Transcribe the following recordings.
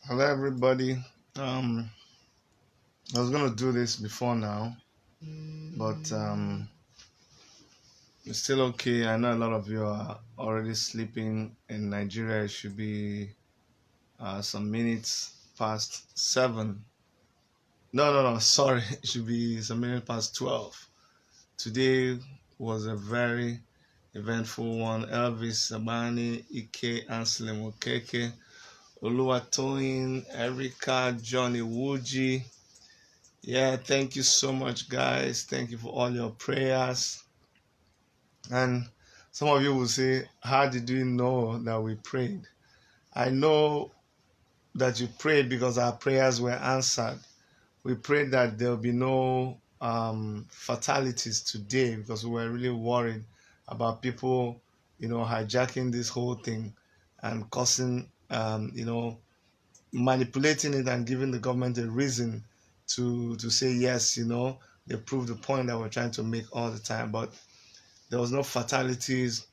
Hello, everybody. I was gonna do this before now, but it's still okay. I know a lot of you are already sleeping in Nigeria. It should be some minutes past 7. No, no, no. Sorry, it should be some minutes past 12. Today was a very eventful one. Elvis Sabani, Ike Anselm Okeke, Oluwatoyin, Erica, Johnny Wuji. Yeah, thank you so much, guys. Thank you for all your prayers. And some of you will say, how did you know that we prayed? I know that you prayed because our prayers were answered. We prayed that there will be no fatalities today because we were really worried about people, hijacking this whole thing and causing, manipulating it and giving the government a reason to say yes, they prove the point that we're trying to make all the time. But there was no fatalities.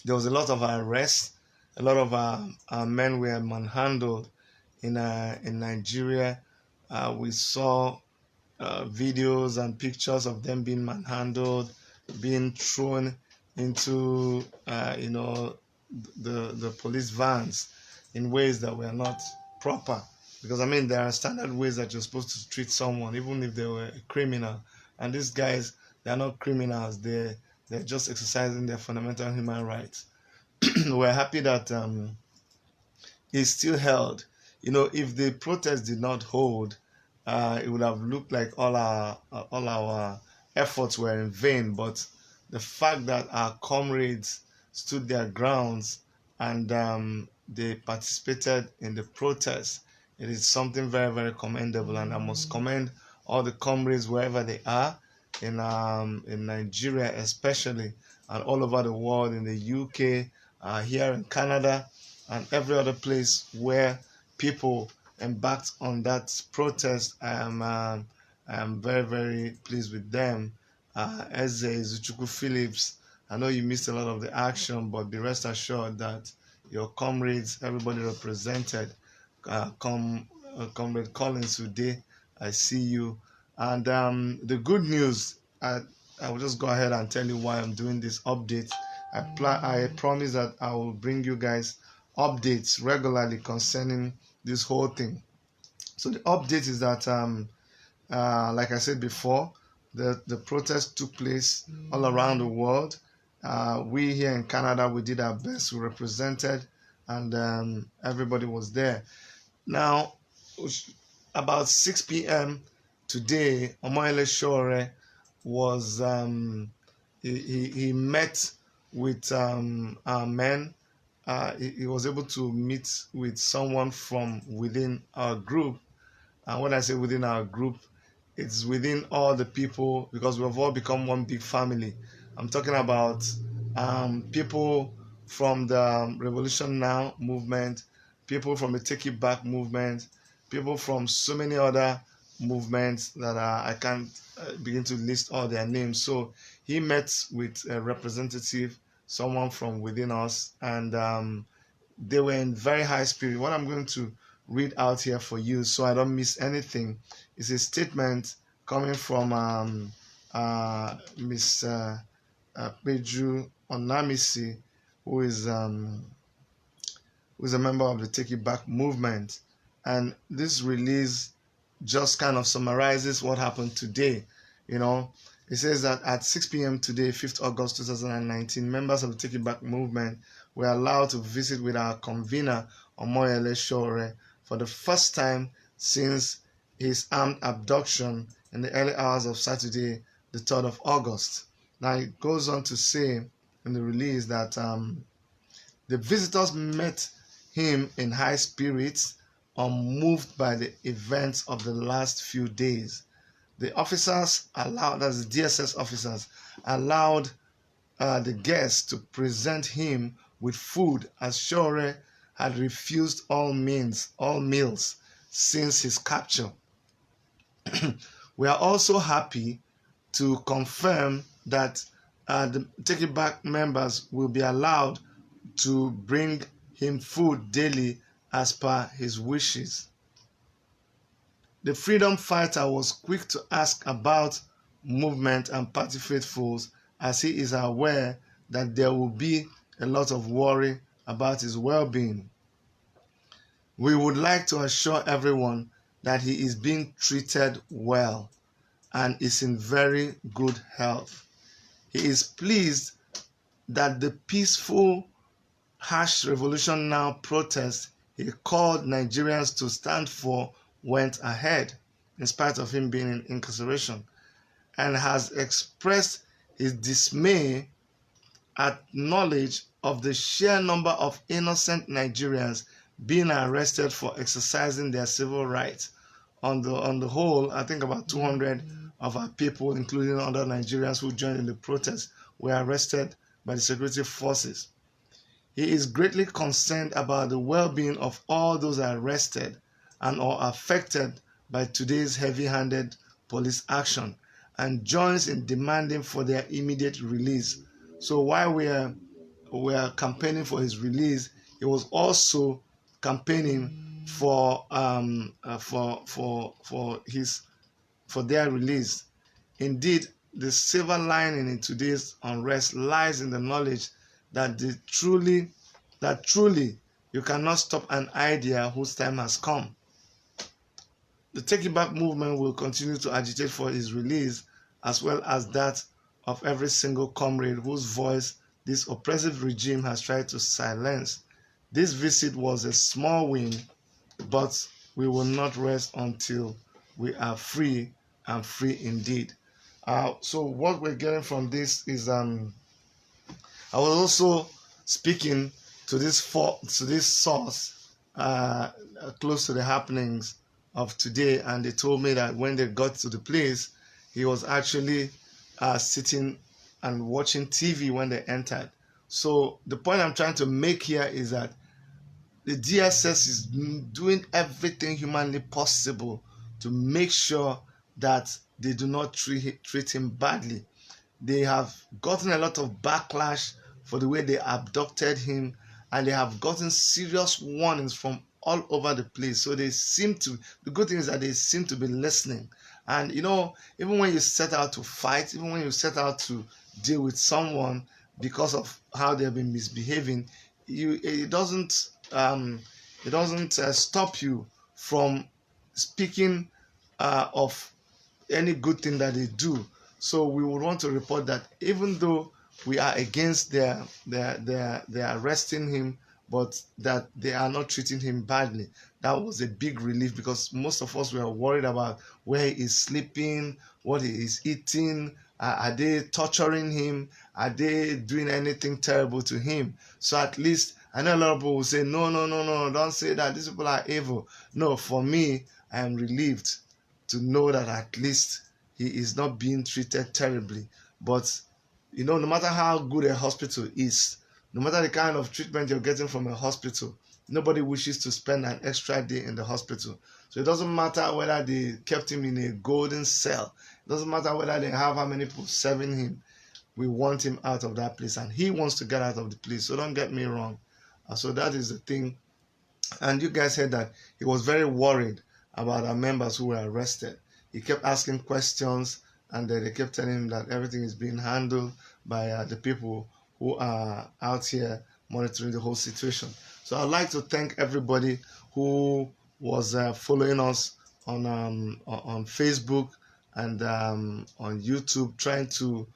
There was a lot of arrests. A lot of our men were manhandled in Nigeria. We saw videos and pictures of them being manhandled, being thrown into the police vans in ways that were not proper. Because I mean, there are standard ways that you're supposed to treat someone, even if they were a criminal. And these guys, they are not criminals. They're just exercising their fundamental human rights. We're happy that it's still held. If the protest did not hold, it would have looked like all our efforts were in vain. But the fact that our comrades stood their grounds and they participated in the protest, it is something very, very commendable. And I must commend all the comrades wherever they are in Nigeria, especially, and all over the world, in the UK, here in Canada, and every other place where people embarked on that protest. I am very, very pleased with them. Eze Zuchukwu Phillips, I know you missed a lot of the action, but be rest assured that your comrades, everybody represented, Comrade Collins today, I see you. And the good news, I will just go ahead and tell you why I'm doing this update. I promise that I will bring you guys updates regularly concerning this whole thing. So the update is that, like I said before, the protest took place all around the world. We here in Canada, we did our best. We represented, and everybody was there. Now, about 6 p.m. today, Omoyele Sowore was he met with our men. He was able to meet with someone from within our group. And when I say within our group, it's within all the people, because we've all become one big family. I'm talking about people from the Revolution Now movement, people from the Take It Back movement, people from so many other movements that I can't begin to list all their names. So he met with a representative, someone from within us, and they were in very high spirit. What I'm going to read out here for you so I don't miss anything is a statement coming from Miss Peju Onamisi, who is a member of the Take It Back movement. And this release just kind of summarizes what happened today. It says that at 6 p.m. today, 5th August 2019, members of the Take It Back movement were allowed to visit with our convener, Omoyele Sowore, for the first time since his armed abduction in the early hours of Saturday, the 3rd of August. Now, it goes on to say in the release that the visitors met him in high spirits, unmoved by the events of the last few days. The officers allowed, as the DSS officers, allowed the guests to present him with food, as Sowore had refused all meals since his capture. We are also happy to confirm that the Take It Back members will be allowed to bring him food daily as per his wishes. The freedom fighter was quick to ask about movement and party faithfuls, as he is aware that there will be a lot of worry about his well-being. We would like to assure everyone that he is being treated well and is in very good health. He is pleased that the peaceful harsh Revolution Now protest he called Nigerians to stand for went ahead, in spite of him being in incarceration, and has expressed his dismay at knowledge of the sheer number of innocent Nigerians being arrested for exercising their civil rights. On the whole, I think about 200 of our people, including other Nigerians who joined in the protest, were arrested by the security forces. He is greatly concerned about the well-being of all those arrested and or affected by today's heavy-handed police action, and joins in demanding for their immediate release. So while we are campaigning for his release, he was also campaigning for their release. Indeed, the silver lining in today's unrest lies in the knowledge that truly you cannot stop an idea whose time has come. The Take It Back movement will continue to agitate for his release, as well as that of every single comrade whose voice this oppressive regime has tried to silence. This visit was a small win, but we will not rest until we are free, and free indeed. So what we're getting from this is I was also speaking to this source close to the happenings of today, and they told me that when they got to the place, he was actually sitting and watching TV when they entered. So the point I'm trying to make here is that the DSS is doing everything humanly possible to make sure that they do not treat him badly. They have gotten a lot of backlash for the way they abducted him, and they have gotten serious warnings from all over the place. So they seem to, the good thing is that they seem to be listening. And you know, even when you set out to fight, even when you set out to deal with someone because of how they've been misbehaving, it doesn't stop you from speaking of any good thing that they do. So we would want to report that even though we are against their arresting him, but that they are not treating him badly. That was a big relief, because most of us were worried about where he is sleeping, what he is eating, are they torturing him, are they doing anything terrible to him. So at least, I know a lot of people will say, no, don't say that, these people are evil. No, for me, I am relieved to know that at least he is not being treated terribly. But you know, no matter how good a hospital is, no matter the kind of treatment you're getting from a hospital, nobody wishes to spend an extra day in the hospital. So it doesn't matter whether they kept him in a golden cell. It doesn't matter whether they have how many people serving him. We want him out of that place, and he wants to get out of the place. So don't get me wrong. So that is the thing. And you guys heard that he was very worried about our members who were arrested. He kept asking questions, and they kept telling him that everything is being handled by the people who are out here monitoring the whole situation. So I'd like to thank everybody who was following us on Facebook and on YouTube, trying to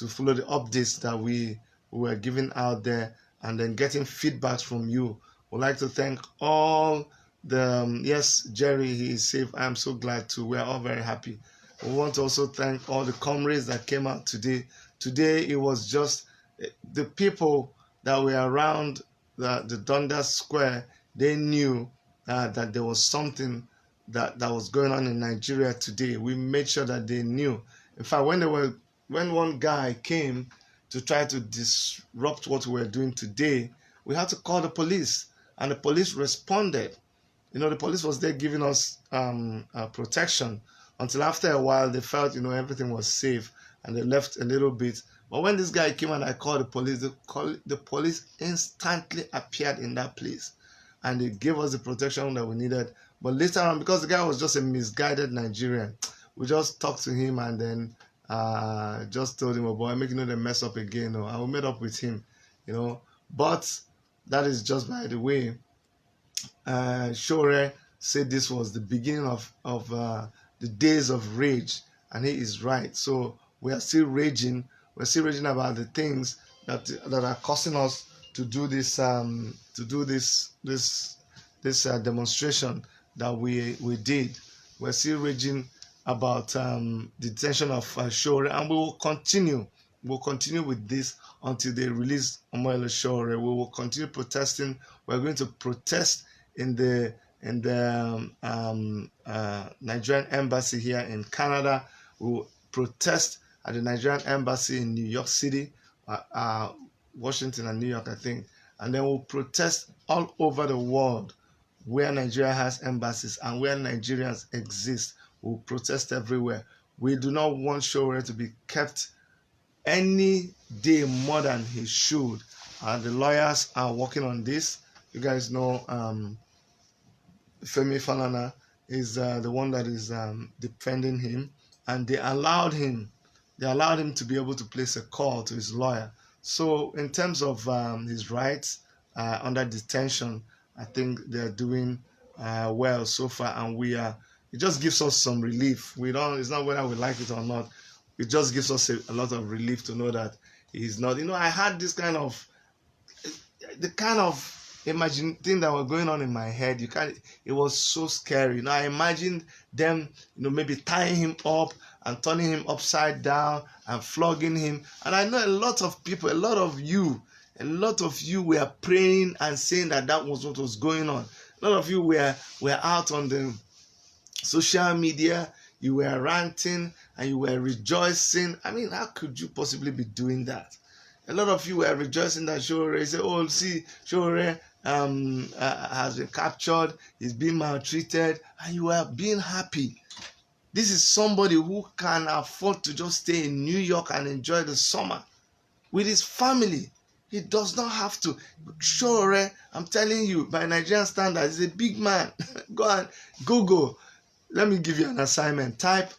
follow the updates that we were giving out there, and then getting feedbacks from you. We'd like to thank all the yes, Jerry, he is safe. I am so glad too. We are all very happy. We want to also thank all the comrades that came out today. Today it was just the people that were around the Dundas Square. They knew that there was something that was going on in Nigeria today. We made sure that they knew. In fact, when one guy came to try to disrupt what we were doing today, we had to call the police, and the police responded. You know, the police was there giving us protection until after a while they felt, you know, everything was safe, and they left a little bit. But when this guy came and I called the police instantly appeared in that place. and they gave us the protection that we needed. But later on, because the guy was just a misguided Nigerian, we just talked to him and then just told him, oh boy, make the mess up again. And we made up with him, But that is just by the way. Sowore said this was the beginning of the days of rage, and he is right. So we are still raging. We're still raging about the things that are causing us to do this demonstration that we did. We're still raging about the detention of Sowore, and we will continue. We'll continue with this until they release Omoyele Sowore. We will continue protesting. We're going to protest in the Nigerian embassy here in Canada. We will protest at the Nigerian embassy in New York City, Washington and New York, I think. And then we'll protest all over the world where Nigeria has embassies and where Nigerians exist. We'll protest everywhere. We do not want Sowore to be kept any day more than he should. The lawyers are working on this. You guys know Femi Falana is the one that is defending him, and they allowed him to be able to place a call to his lawyer. So in terms of his rights under detention, I think they're doing well so far, and it just gives us some relief. It's not whether we like it or not. It just gives us a lot of relief to know that he's not. I had this kind of imagine thing that was going on in my head. It was so scary. I imagined them, maybe tying him up and turning him upside down and flogging him. And I know a lot of people, a lot of you were praying and saying that was what was going on. A lot of you were out on the social media. You were ranting and you were rejoicing. I mean, how could you possibly be doing that? A lot of you were rejoicing that Sowore said, oh, see, Sowore has been captured, he's being maltreated, and you are being happy. This is somebody who can afford to just stay in New York and enjoy the summer with his family. He does not have to. Sowore, I'm telling you, by Nigerian standards, he's a big man. Go and Google. Let me give you an assignment. Type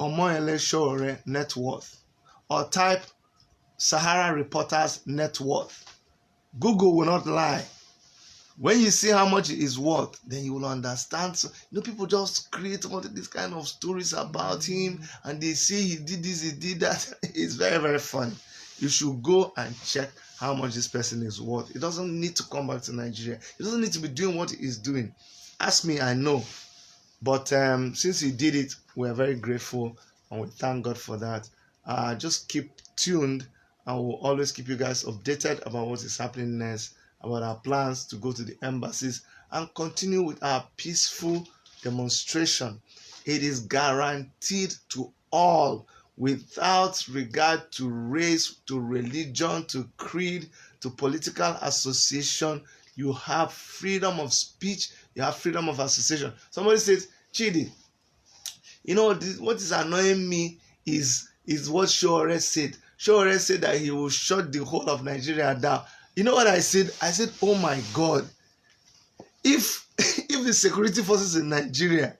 Omoyele Sowore net worth, or type Sahara Reporters net worth. Google will not lie. When you see how much it is worth, then you will understand. So, people just create all these kind of stories about him, and they say he did this, he did that. It's very, very funny. You should go and check how much this person is worth. He doesn't need to come back to Nigeria. He doesn't need to be doing what he is doing. Ask me, I know. But since he did it, we are very grateful, and we thank God for that. Just keep tuned, and we'll always keep you guys updated about what is happening next, about our plans to go to the embassies and continue with our peaceful demonstration. It is guaranteed to all, without regard to race, to religion, to creed, to political association. You have freedom of speech, you have freedom of association. Somebody says, Chidi, what is annoying me is what Sowore said. Sowore said that he will shut the whole of Nigeria down. You know what I said? I said, oh my God, if the security forces in Nigeria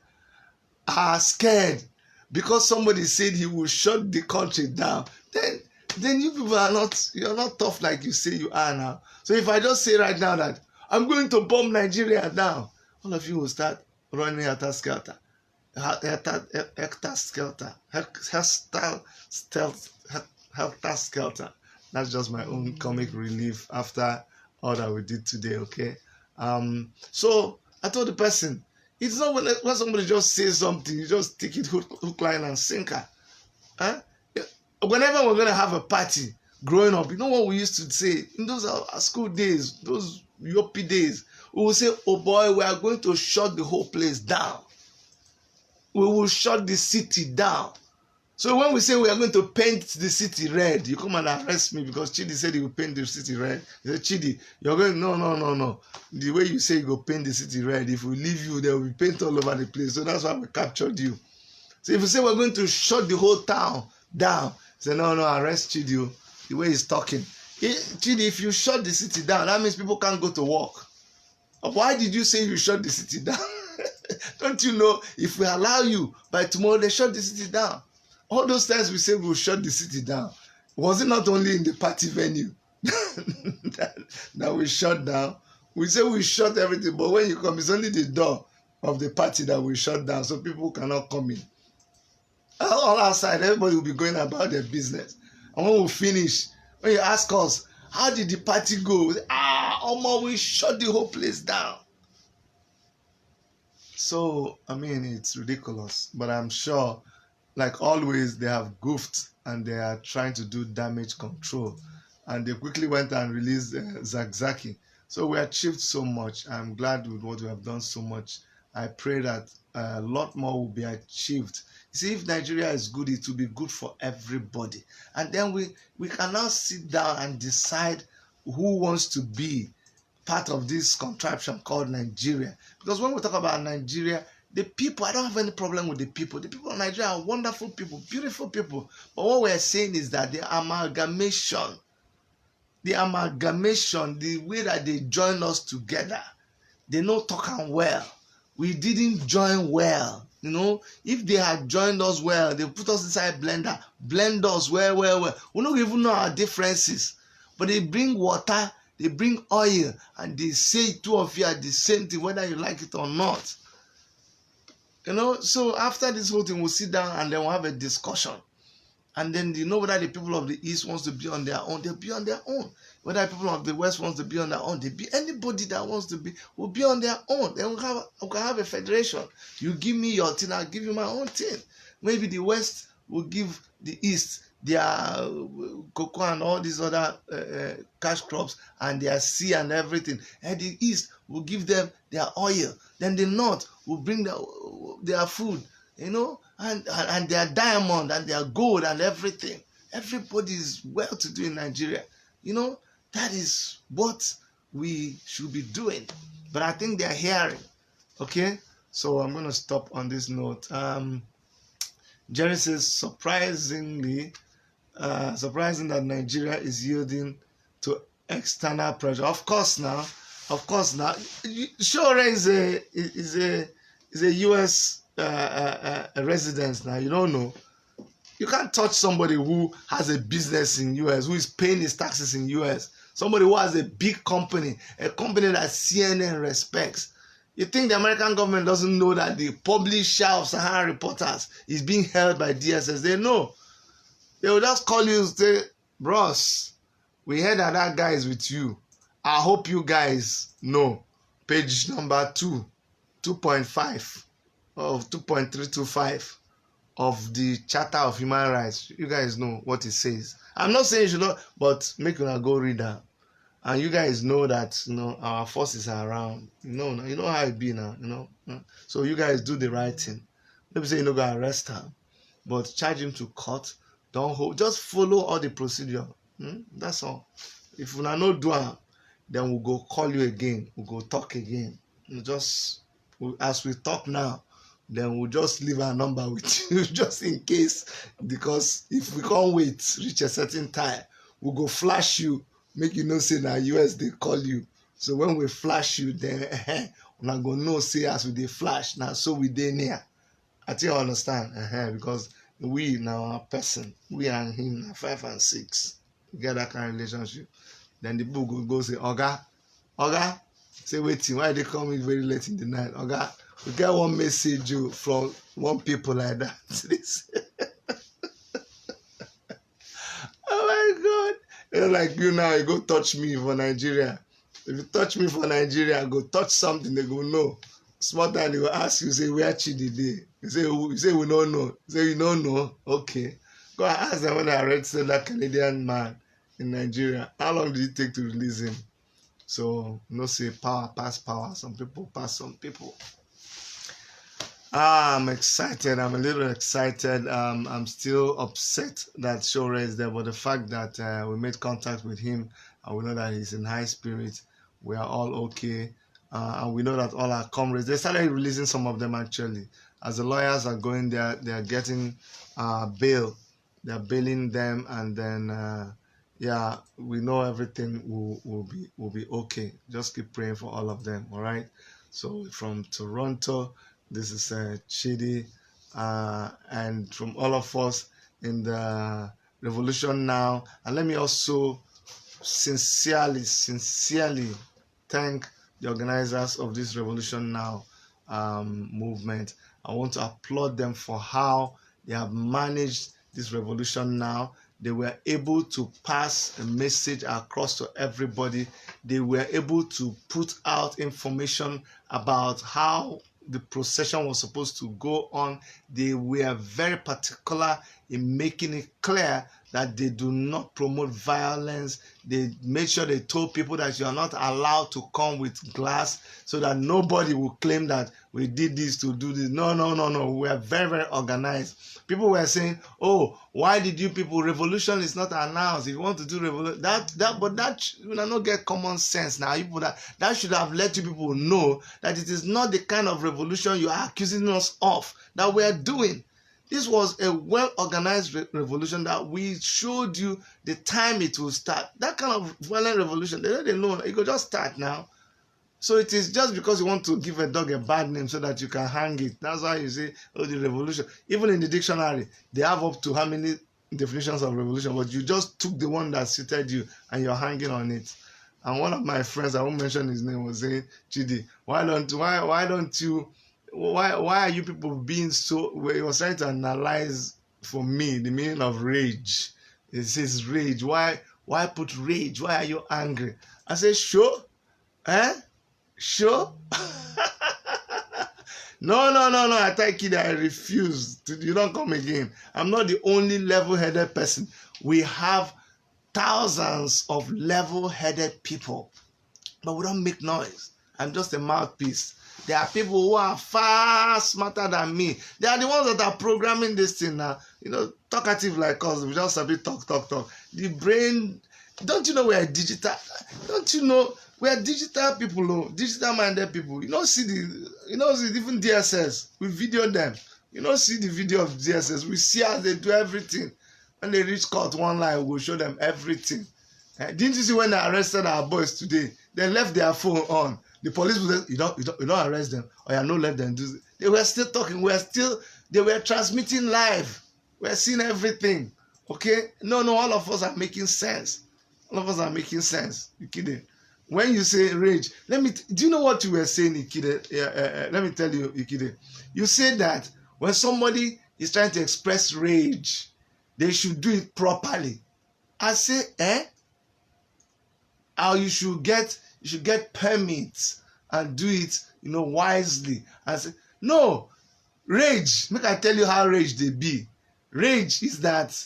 are scared because somebody said he will shut the country down, then you people you're not tough like you say you are now. So if I just say right now that I'm going to bomb Nigeria down, all of you will start running helter-skelter. Helter-skelter. That's just my own comic relief after all that we did today, okay? So I told the person, it's not when somebody just says something, you just take it hook, line, and sinker. Whenever we're going to have a party growing up, you know what we used to say? In those our school days, those yuppie days, we will say, oh boy, we are going to shut the whole place down. We will shut the city down. So when we say we are going to paint the city red, you come and arrest me because Chidi said he will paint the city red. He said, Chidi, you're going, no. The way you say you go paint the city red, if we leave you, there will be paint all over the place. So that's why we captured you. So if you say we're going to shut the whole town down, say, no, arrest Chidi. The way he's talking. Chidi, if you shut the city down, that means people can't go to work. Why did you say you shut the city down? Don't you know if we allow you, by tomorrow they shut the city down? All those times we say we'll shut the city down, was it not only in the party venue that we shut down? We say we shut everything, but when you come, it's only the door of the party that we shut down, so people cannot come in. All outside, everybody will be going about their business. And when we finish, when you ask us, how did the party go? We say, Omo, we shut the whole place down. So, I mean, it's ridiculous. But I'm sure, like always, they have goofed and they are trying to do damage control. And they quickly went and released Zakzaki. So we achieved so much. I'm glad with what we have done so much. I pray that a lot more will be achieved. You see, if Nigeria is good, it will be good for everybody. And then we can now sit down and decide who wants to be part of this contraption called Nigeria. Because when we talk about Nigeria, the people, I don't have any problem with the people. The people of Nigeria are wonderful people, beautiful people. But what we're saying is that the amalgamation, the way that they join us together, they know talking well. We didn't join well. You know, if they had joined us well, they put us inside blender, blend us well. We don't even know our differences. But they bring water, they bring oil, and they say two of you are the same thing, whether you like it or not. You know, so after this whole thing, we'll sit down and then we'll have a discussion. And then you know whether the people of the East wants to be on their own, they'll be on their own. Whether the people of the West wants to be on their own, they'll be, anybody that wants to be will be on their own. Then we can have a federation. You give me your thing, I'll give you my own thing. Maybe the West will give the East their cocoa and all these other cash crops and their sea and everything. And the East will give them their oil. Then the North will bring their food, you know, and their diamond and their gold and everything. Everybody is well to do in Nigeria. You know, that is what we should be doing. But I think they're hearing. Okay? So I'm going to stop on this note. Jerry says, surprising that Nigeria is yielding to external pressure. Of course now. Sowore is a U.S. resident now. You don't know. You can't touch somebody who has a business in U.S., who is paying his taxes in U.S., somebody who has a big company, a company that CNN respects. You think the American government doesn't know that the publisher of Sahara Reporters is being held by DSS? They know. They will just call you and say, bros, we heard that guy is with you. I hope you guys know. Page number 2.5 of 2.325 of the Charter of Human Rights. You guys know what it says. I'm not saying you should not, but make you go read that. And you guys know that, you know, our forces are around. You know how it be now, you know. So you guys do the right thing. Maybe say you know, go arrest him, but charge him to court. Don't hold. Just follow all the procedure. That's all. If we not do it, then we'll go call you again. We'll go talk again. As we talk now, then we'll just leave our number with you just in case. Because if we can't wait, reach a certain time, we'll go flash you. Make you know say na US they call you. So when we flash you, then we're not gonna know say as we dey flash now, so we dey near. I think you understand. Because we now our person, we and him na 5 and 6. We get that kind of relationship. Then the book will go say, Oga, say waiting, why they come in very late in the night? Oga, we get one message from one people like that. Oh my God. They're like you now, you go touch me for Nigeria. If you touch me for Nigeria, go touch something, they go know. Small time they will ask you, say, where Chidi dey? You say we don't know. You say you don't know. Okay. Go and ask them when I arrested that Canadian man in Nigeria. How long did it take to release him? So say power pass power. Some people pass some people. I'm excited. I'm a little excited. I'm still upset that Sowore is there, but the fact that we made contact with him and we know that he's in high spirits, we are all okay. And we know that all our comrades, they started releasing some of them actually. As the lawyers are going there, they are getting bail. They're bailing them, and then yeah, we know everything will be okay. Just keep praying for all of them. All right. So from Toronto, this is Chidi, and from all of us in the Revolution Now. And let me also sincerely thank the organizers of this Revolution Now movement. I want to applaud them for how they have managed this revolution now. They were able to pass a message across to everybody. They were able to put out information about how the procession was supposed to go on. They were very particular in making it clear that they do not promote violence. They made sure they told people that you are not allowed to come with glass, so that nobody will claim that we did this to do this. No. We are very organized. People were saying, oh, why did you people, revolution is not announced. If you want to do revolution, but that you not get common sense now. People that should have let you people know that it is not the kind of revolution you are accusing us of that we are doing. This was a well-organized revolution that we showed you the time it will start. That kind of violent revolution, they know it could just start now. So it is just because you want to give a dog a bad name so that you can hang it. That's why you say, oh, the revolution. Even in the dictionary, they have up to how many definitions of revolution, but you just took the one that suited you and you're hanging on it. And one of my friends, I won't mention his name, was saying, Chidi, why are you people being so, where he was trying to analyze for me the meaning of rage. It says rage. Why put rage? Why are you angry? I say, sure. Sure? No. I take it. I refuse. You don't come again. I'm not the only level-headed person. We have thousands of level-headed people, but we don't make noise. I'm just a mouthpiece. There are people who are far smarter than me. They are the ones that are programming this thing now. You know, talkative like us. We just a bit talk. The brain. Don't you know we are digital? Don't you know we are digital people? Digital-minded people. You don't see even DSS. We video them. You don't see the video of DSS. We see how they do everything. When they reach court one line, we'll show them everything. Didn't you see when they arrested our boys today? They left their phone on. The police will say, you don't arrest them, or you don't let them do it. They were still talking. They were transmitting live. We're seeing everything. Okay? No, all of us are making sense. All of us are making sense. You kidding? When you say rage, do you know what you were saying, Ikide? Let me tell you, Ikide. You said that when somebody is trying to express rage, they should do it properly. I say, how you should get permits and do it, wisely. I say, no, rage. Make I tell you how rage they be. Rage is that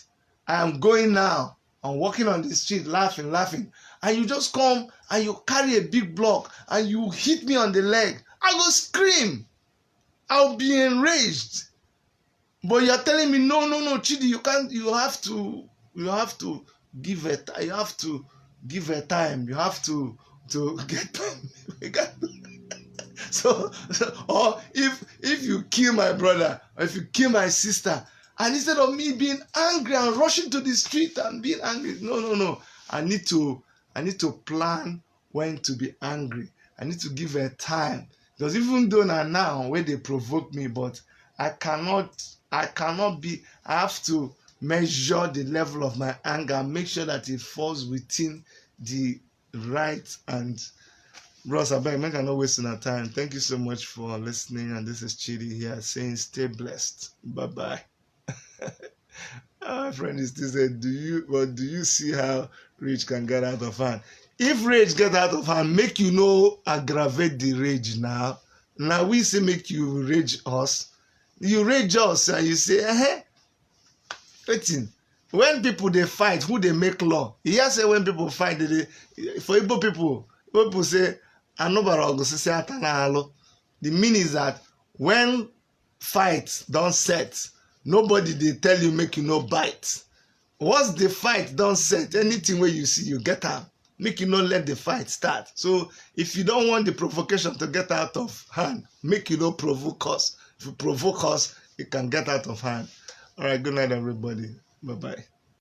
I am going now. I'm walking on the street laughing, and you just come and you carry a big block and you hit me on the leg. I go scream. I'll be enraged. But you're telling me, no, Chidi, you can't. You have to give it. You have to give a time. You have to get time. So, or if you kill my brother, or if you kill my sister, and instead of me being angry and rushing to the street and being angry, no. I need to plan when to be angry. I need to give a time. Because even though now when they provoke me, but I cannot be, I have to measure the level of my anger, make sure that it falls within the right. And bros, I beg, make I not wasting our time. Thank you so much for listening. And this is Chidi here saying stay blessed. Bye-bye. My friend is still saying, do you see how rage can get out of hand? If rage get out of hand, make aggravate the rage now. Now we say make you rage us. You rage us and you say, waiting. When people they fight, who they make law? He has say when people fight, for Igbo people say, the meaning is that when fights don't set, nobody they tell you make you no bite. Once the fight don't set, anything where you see, you get out. Make you not let the fight start. So if you don't want the provocation to get out of hand, make you not provoke us. If you provoke us, it can get out of hand. All right, good night, everybody. Bye-bye.